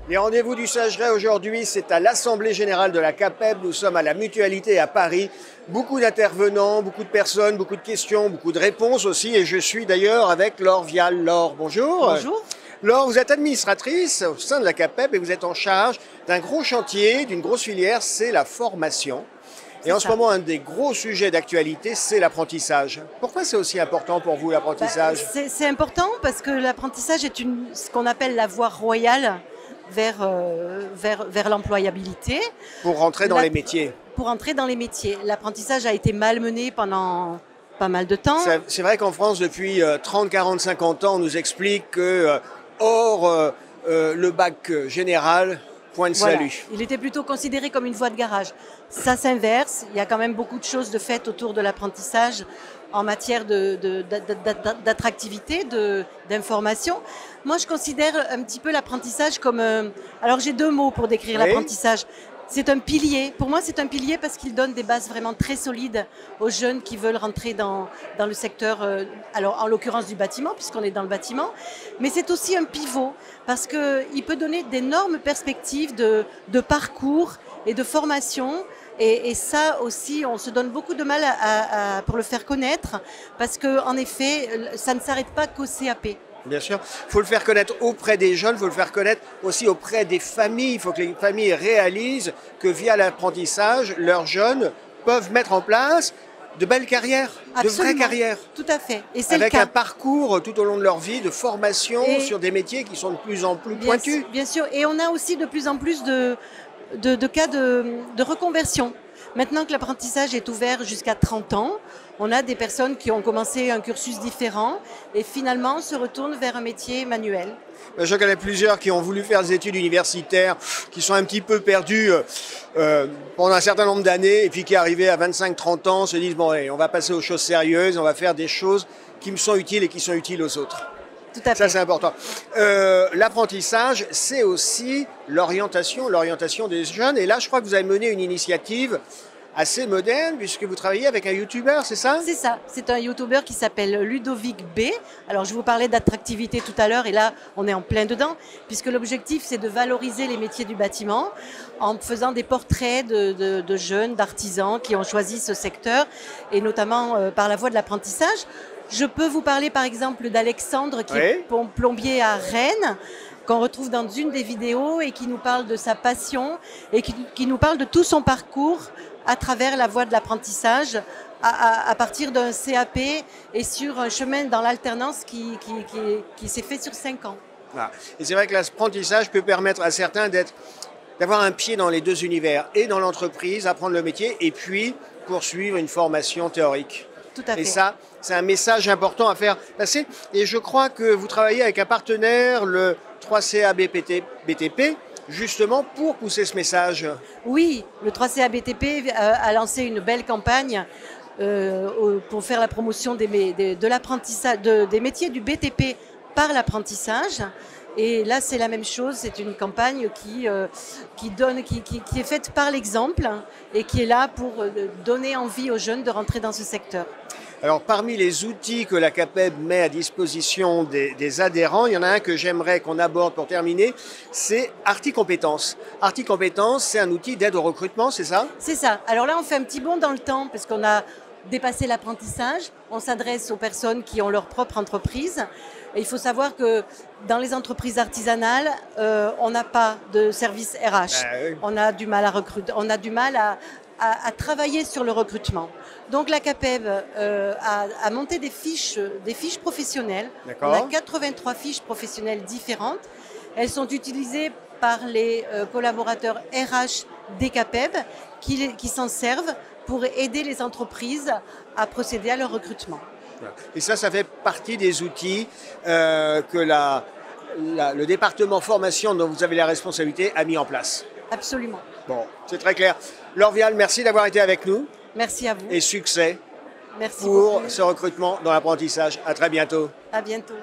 Les rendez-vous du Sageret aujourd'hui, c'est à l'Assemblée Générale de la CAPEB. Nous sommes à la Mutualité à Paris. Beaucoup d'intervenants, beaucoup de personnes, beaucoup de questions, beaucoup de réponses aussi. Et je suis d'ailleurs avec Laure Vial. Laure, bonjour. Bonjour. Laure, vous êtes administratrice au sein de la CAPEB et vous êtes en charge d'un gros chantier, d'une grosse filière, c'est la formation. Et en ce moment, un des gros sujets d'actualité, c'est l'apprentissage. Pourquoi c'est aussi important pour vous, l'apprentissage? C'est important parce que l'apprentissage est ce qu'on appelle la voie royale vers l'employabilité. Pour rentrer dans les métiers. Pour entrer dans les métiers. L'apprentissage a été malmené pendant pas mal de temps. C'est vrai qu'en France, depuis 30, 40, 50 ans, on nous explique que hors le bac général, point de salut. Il était plutôt considéré comme une voie de garage. Ça s'inverse. Il y a quand même beaucoup de choses de faites autour de l'apprentissage en matière d'attractivité, d'information. Moi, je considère un petit peu l'apprentissage comme... alors, j'ai deux mots pour décrire l'apprentissage. C'est un pilier. Pour moi, c'est un pilier parce qu'il donne des bases vraiment très solides aux jeunes qui veulent rentrer dans le secteur, alors en l'occurrence du bâtiment, puisqu'on est dans le bâtiment. Mais c'est aussi un pivot parce qu'il peut donner d'énormes perspectives de parcours et de formation. Et ça aussi, on se donne beaucoup de mal pour le faire connaître parce qu'en effet, ça ne s'arrête pas qu'au CAP. Bien sûr, il faut le faire connaître auprès des jeunes, il faut le faire connaître aussi auprès des familles. Il faut que les familles réalisent que via l'apprentissage, leurs jeunes peuvent mettre en place de belles carrières, de vraies carrières. Tout à fait. Et c'est avec un parcours tout au long de leur vie de formation sur des métiers qui sont de plus en plus pointus. Bien sûr, et on a aussi de plus en plus de cas de reconversion. Maintenant que l'apprentissage est ouvert jusqu'à 30 ans, on a des personnes qui ont commencé un cursus différent et finalement se retournent vers un métier manuel. Je connais plusieurs qui ont voulu faire des études universitaires, qui sont un petit peu perdus pendant un certain nombre d'années et puis qui arrivés à 25-30 ans se disent « bon, allez, on va passer aux choses sérieuses, on va faire des choses qui me sont utiles et qui sont utiles aux autres ». Tout à fait. Ça, c'est important. L'apprentissage, c'est aussi l'orientation des jeunes. Et là, je crois que vous avez mené une initiative assez moderne, puisque vous travaillez avec un youtubeur, c'est ça? C'est ça. C'est un youtubeur qui s'appelle Ludovic B. Alors, je vous parlais d'attractivité tout à l'heure, et là, on est en plein dedans, puisque l'objectif, c'est de valoriser les métiers du bâtiment en faisant des portraits de jeunes, d'artisans qui ont choisi ce secteur, et notamment par la voie de l'apprentissage. Je peux vous parler par exemple d'Alexandre qui est plombier à Rennes, qu'on retrouve dans une des vidéos et qui nous parle de sa passion et qui nous parle de tout son parcours à travers la voie de l'apprentissage à partir d'un CAP et sur un chemin dans l'alternance qui s'est fait sur 5 ans. Voilà. Et c'est vrai que l'apprentissage peut permettre à certains d'avoir un pied dans les deux univers, et dans l'entreprise, apprendre le métier et puis poursuivre une formation théorique. Tout à fait. Et ça, c'est un message important à faire passer. Et je crois que vous travaillez avec un partenaire, le 3CA BTP, justement pour pousser ce message. Oui, le 3CA BTP a lancé une belle campagne pour faire la promotion de l'apprentissage, des métiers du BTP par l'apprentissage. Et là, c'est la même chose. C'est une campagne qui est faite par l'exemple et qui est là pour donner envie aux jeunes de rentrer dans ce secteur. Alors, parmi les outils que la CAPEB met à disposition des adhérents, il y en a un que j'aimerais qu'on aborde pour terminer, c'est Arti Compétences. Arti Compétences, c'est un outil d'aide au recrutement, c'est ça? C'est ça. Alors là, on fait un petit bond dans le temps parce qu'on a dépassé l'apprentissage. On s'adresse aux personnes qui ont leur propre entreprise. Et il faut savoir que dans les entreprises artisanales, on n'a pas de service RH. Oui. On a du mal à recruter, on a du mal à travailler sur le recrutement. Donc la CAPEB a monté des fiches professionnelles. On a 83 fiches professionnelles différentes. Elles sont utilisées par les collaborateurs RH des CAPEB qui s'en servent pour aider les entreprises à procéder à leur recrutement. Et ça fait partie des outils que le département formation dont vous avez la responsabilité a mis en place. Absolument. Bon, c'est très clair. Laure Vial, merci d'avoir été avec nous. Merci à vous. Et succès Merci pour beaucoup. ce recrutement dans l'apprentissage. À très bientôt. À bientôt.